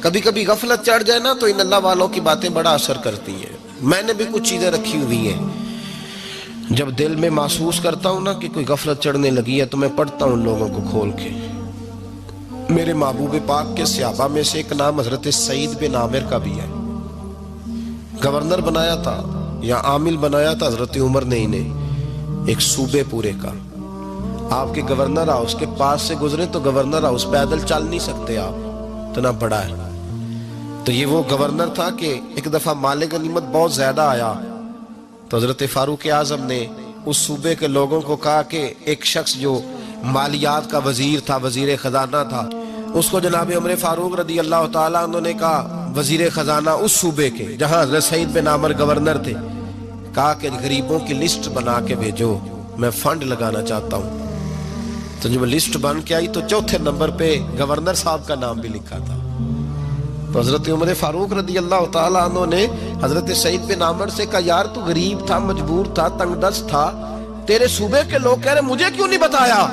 کبھی کبھی غفلت چڑھ جائے نا تو ان اللہ والوں کی باتیں بڑا اثر کرتی ہیں. میں نے بھی کچھ چیزیں رکھی ہوئی ہیں، جب دل میں محسوس کرتا ہوں نا کہ کوئی غفلت چڑھنے لگی ہے تو میں پڑھتا ہوں ان لوگوں کو کھول کے. میرے محبوب پاک کے صحابہ میں سے ایک نام حضرت سعید بن عامر کا بھی ہے. گورنر بنایا تھا یا عامل بنایا تھا حضرت عمر نے انہیں ایک صوبے پورے کا. آپ کے گورنر ہاؤس کے پاس سے گزرے تو گورنر ہاؤس پیدل چل نہیں سکتے آپ، اتنا بڑا ہے. تو یہ وہ گورنر تھا کہ ایک دفعہ مال غنیمت بہت زیادہ آیا تو حضرت فاروق اعظم نے اس صوبے کے لوگوں کو کہا کہ ایک شخص جو مالیات کا وزیر تھا، وزیر خزانہ تھا، اس کو جناب عمر فاروق رضی اللہ تعالیٰ عنہ نے کہا، وزیر خزانہ اس صوبے کے جہاں حضرت سعید بن عامر گورنر تھے، کہا کہ غریبوں کی لسٹ بنا کے بھیجو، میں فنڈ لگانا چاہتا ہوں. تو جب لسٹ بن کے آئی تو چوتھے نمبر پہ گورنر صاحب کا نام بھی لکھا تھا. تو حضرت عمر فاروق رضی اللہ تعالیٰ عنہ نے حضرت سعید بن عامر سے کہا، یار تو غریب تھا، مجبور تھا، تنگ دست تھا، تیرے صوبے کے لوگ کہہ رہے مجھے کیوں نہیں بتایا؟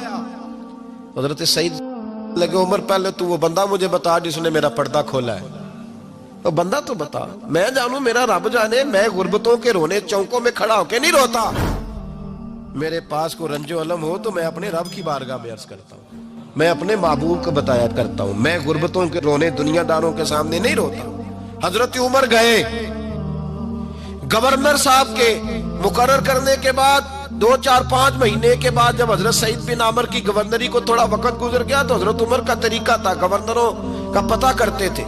حضرت سعید لگے، عمر پہلے تو وہ بندہ مجھے بتا جس نے میرا پردہ کھولا ہے. تو بندہ تو بتا، میں جانوں، میرا رب جانے، میں غربتوں کے رونے چوکوں میں کھڑا ہو کے نہیں روتا. میرے پاس کو رنج و علم ہو تو میں اپنے رب کی بارگاہ میں عرض کرتا ہوں، میں اپنے محبوب کو بتایا کرتا ہوں، میں غربتوں کے رونے دنیا داروں کے سامنے نہیں روتا. حضرت عمر گئے، گورنر صاحب کے مقرر کرنے کے بعد 2-4-5 مہینے کے بعد جب حضرت سعید بن عامر کی گورنری کو تھوڑا وقت گزر گیا تو حضرت عمر کا طریقہ تھا، گورنروں کا پتہ کرتے تھے.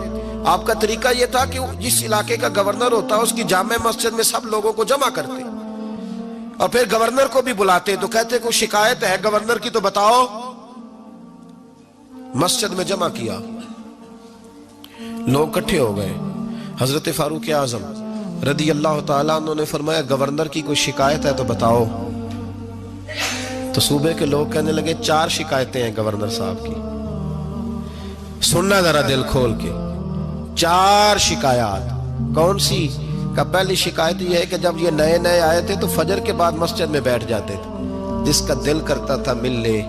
آپ کا طریقہ یہ تھا کہ جس علاقے کا گورنر ہوتا اس کی جامع مسجد میں سب لوگوں کو جمع کرتے اور پھر گورنر کو بھی بلاتے. تو کہتے کوئی شکایت ہے گورنر کی تو بتاؤ. مسجد میں جمع کیا، لوگ اکٹھے ہو گئے. حضرت فاروق اعظم رضی اللہ تعالیٰ عنہ نے فرمایا، گورنر کی کوئی شکایت ہے تو بتاؤ. تو صوبے کے لوگ کہنے لگے 4 شکایتیں ہیں گورنر صاحب کی. سننا ذرا دل کھول کے، 4 شکایات. کون سی؟ کہ پہلی شکایت یہ ہے کہ جب یہ نئے نئے آئے تھے تو فجر کے بعد مسجد میں بیٹھ جاتے تھے، جس کا دل کرتا تھا مل لے.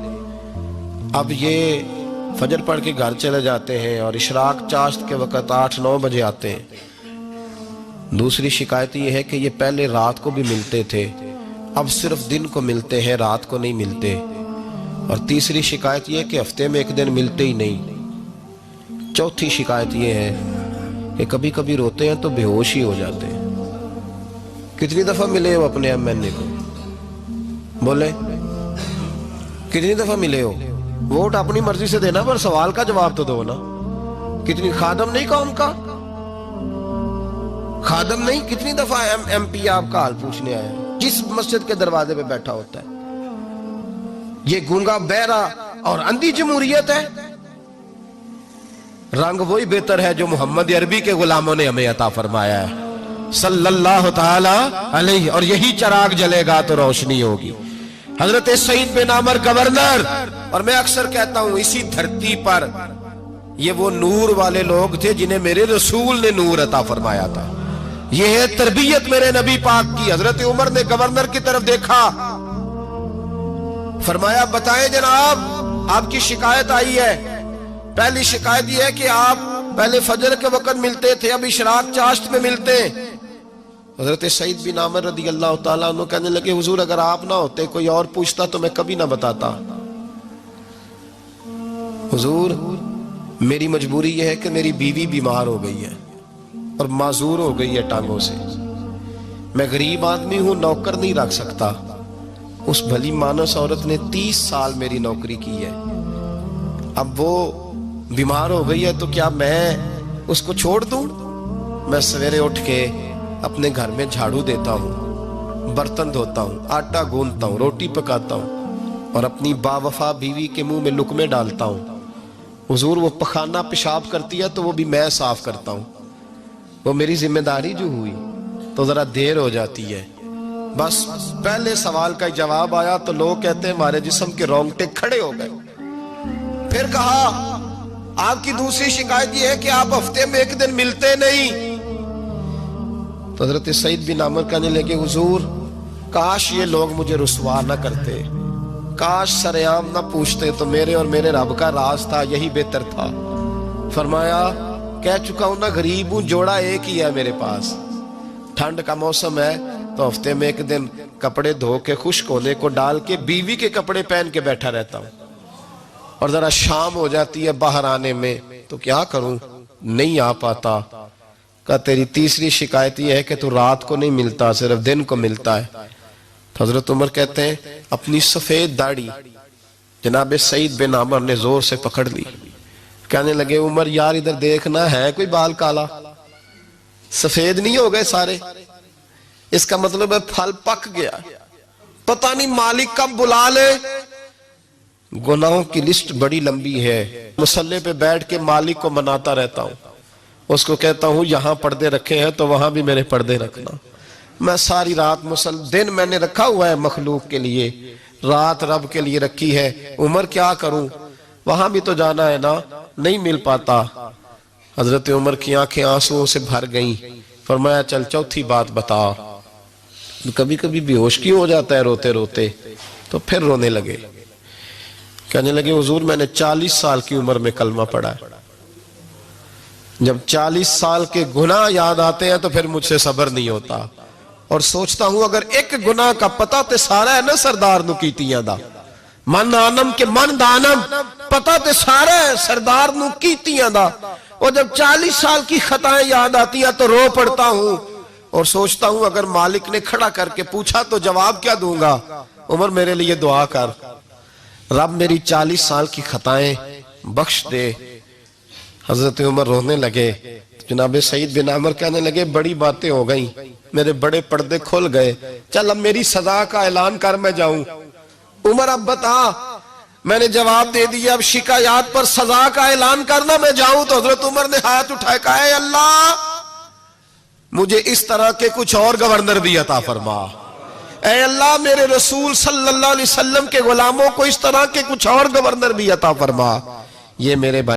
اب یہ فجر پڑھ کے گھر چلے جاتے ہیں اور اشراق چاشت کے وقت 8-9 بجے آتے ہیں. دوسری شکایت یہ ہے کہ یہ پہلے رات کو بھی ملتے تھے، اب صرف دن کو ملتے ہیں، رات کو نہیں ملتے. اور تیسری شکایت یہ ہے کہ ہفتے میں ایک دن ملتے ہی نہیں. چوتھی شکایت یہ ہے کہ کبھی کبھی روتے ہیں تو بے ہوش ہی ہو جاتے ہیں. کتنی دفعہ ملے ہو اپنے ایم این اے کو؟ بولے کتنی دفعہ ملے ہو؟ ووٹ اپنی مرضی سے دینا پر سوال کا جواب تو دو نا. کتنی خادم نہیں قوم کا؟ خادم نہیں، کتنی دفعہ ایم پی آپ کا حال پوچھنے آیا جس مسجد کے دروازے پہ بیٹھا ہوتا ہے؟ یہ گونگا بہرا اور اندھی جمہوریت ہے؟ رنگ وہی بہتر ہے جو محمد عربی کے غلاموں نے ہمیں عطا فرمایا ہے صلی اللہ تعالی علیہ، اور یہی چراغ جلے گا تو روشنی ہوگی. حضرت سعید بن عامر گورنر، اور میں اکثر کہتا ہوں اسی دھرتی پر یہ وہ نور والے لوگ تھے جنہیں میرے رسول نے نور عطا فرمایا تھا. یہ ہے تربیت میرے نبی پاک کی. حضرت عمر نے گورنر کی طرف دیکھا، فرمایا بتائیں جناب آپ کی شکایت آئی ہے. پہلی شکایت یہ ہے کہ آپ پہلے فجر کے وقت ملتے تھے، اب اشراق چاشت میں ملتے. حضرت سعید بن عامر رضی اللہ تعالیٰ عنہ کہنے لگے، حضور اگر آپ نہ ہوتے کوئی اور پوچھتا تو میں کبھی نہ بتاتا. حضور میری مجبوری یہ ہے کہ میری بیوی بیمار ہو گئی ہے اور معذور ہو گئی ہے ٹانگوں سے. میں غریب آدمی ہوں، نوکر نہیں رکھ سکتا. اس بھلی مانس عورت نے 30 سال میری نوکری کی ہے. اب وہ بیمار ہو گئی ہے تو کیا میں اس کو چھوڑ دوں؟ میں سویرے اٹھ کے اپنے گھر میں جھاڑو دیتا ہوں، برتن دھوتا ہوں، آٹا گوندتا ہوں، روٹی پکاتا ہوں اور اپنی باوفا بیوی کے منہ میں لقمے ڈالتا ہوں. حضور وہ پخانہ پیشاب کرتی ہے تو وہ بھی میں صاف کرتا ہوں. وہ میری ذمہ داری جو ہوئی تو ذرا دیر ہو جاتی ہے. بس پہلے سوال کا جواب آیا تو لوگ کہتے ہیں ہمارے جسم کے رونگٹے کھڑے ہو گئے. پھر کہا آپ کی دوسری شکایت یہ ہے کہ آپ ہفتے میں ایک دن ملتے نہیں. تو حضرت سعید بن عامر کہنے لگے، حضور کاش یہ لوگ مجھے رسوا نہ کرتے، کاش سرعام نہ پوچھتے تو میرے اور میرے رب کا راز تھا، یہی بہتر تھا. فرمایا کہہ چکا ہوں نا غریب ہوں, جوڑا ایک ہی ہے میرے پاس. ٹھنڈ کا موسم ہے تو ہفتے میں ایک دن کپڑے دھو کے خشک ہونے کو ڈال کے بیوی کے کپڑے پہن کے بیٹھا رہتا ہوں, اور ذرا شام ہو جاتی ہے باہر آنے میں تو کیا کروں, نہیں آ پاتا. کہا تیری تیسری شکایت یہ ہے کہ تو رات کو نہیں ملتا, صرف دن کو ملتا ہے. حضرت عمر کہتے ہیں اپنی سفید داڑھی جناب سعید بن عمر نے زور سے پکڑ لی. کہنے لگے عمر یار ادھر دیکھنا, ہے کوئی بال کالا؟ سفید نہیں ہو گئے سارے؟ اس کا مطلب ہے پھل پک گیا, پتہ نہیں مالک کب بلا لے. گناہوں کی لسٹ بڑی لمبی ہے. مصلی پہ بیٹھ کے مالک کو مناتا رہتا ہوں, اس کو کہتا ہوں یہاں پردے رکھے ہیں تو وہاں بھی میرے پردے رکھنا. میں ساری رات دن میں نے رکھا ہوا ہے مخلوق کے لیے, رات رب کے لیے رکھی ہے. عمر کیا کروں, وہاں بھی تو جانا ہے نا, نہیں مل پاتا. حضرت عمر کی آنکھیں آنسوؤں سے بھر گئیں. فرمایا چل چوتھی بات بتا. کبھی کبھی بے ہوش کی ہو جاتا ہے روتے روتے, تو پھر رونے لگے. کہنے لگے حضور میں نے 40 سال کی عمر میں کلمہ پڑھا ہے. جب 40 سال کے گناہ یاد آتے ہیں تو پھر مجھ سے صبر نہیں ہوتا, اور سوچتا ہوں اگر ایک گناہ کا پتہ تے سارا ہے نا سردار نو کیتیاں دا, من آنم کے من دانم, پتہ تے سارا ہے سردار نو کیتیاں دا. اور جب 40 سال کی خطائیں یاد آتی ہیں تو رو پڑتا ہوں, اور سوچتا ہوں اگر مالک نے کھڑا کر کے پوچھا تو جواب کیا دوں گا. عمر میرے لیے دعا کر, رب میری 40 سال کی خطائیں بخش دے. حضرت عمر رونے لگے. جناب سعید بن عمر کہنے لگے بڑی باتیں ہو گئیں, میرے بڑے پردے کھل گئے, چل اب میری سزا کا اعلان کر میں جاؤں. عمر اب بتا. میں نے جواب دے دیا, اب شکایات پر سزا کا اعلان کرنا میں جاؤں. تو حضرت عمر نے ہاتھ اٹھائے کہا اے اللہ مجھے اس طرح کے کچھ اور گورنر بھی عطا فرما. اے اللہ میرے رسول صلی اللہ علیہ وسلم کے غلاموں کو اس طرح کے کچھ اور گورنر بھی عطا فرما. یہ میرے بھائی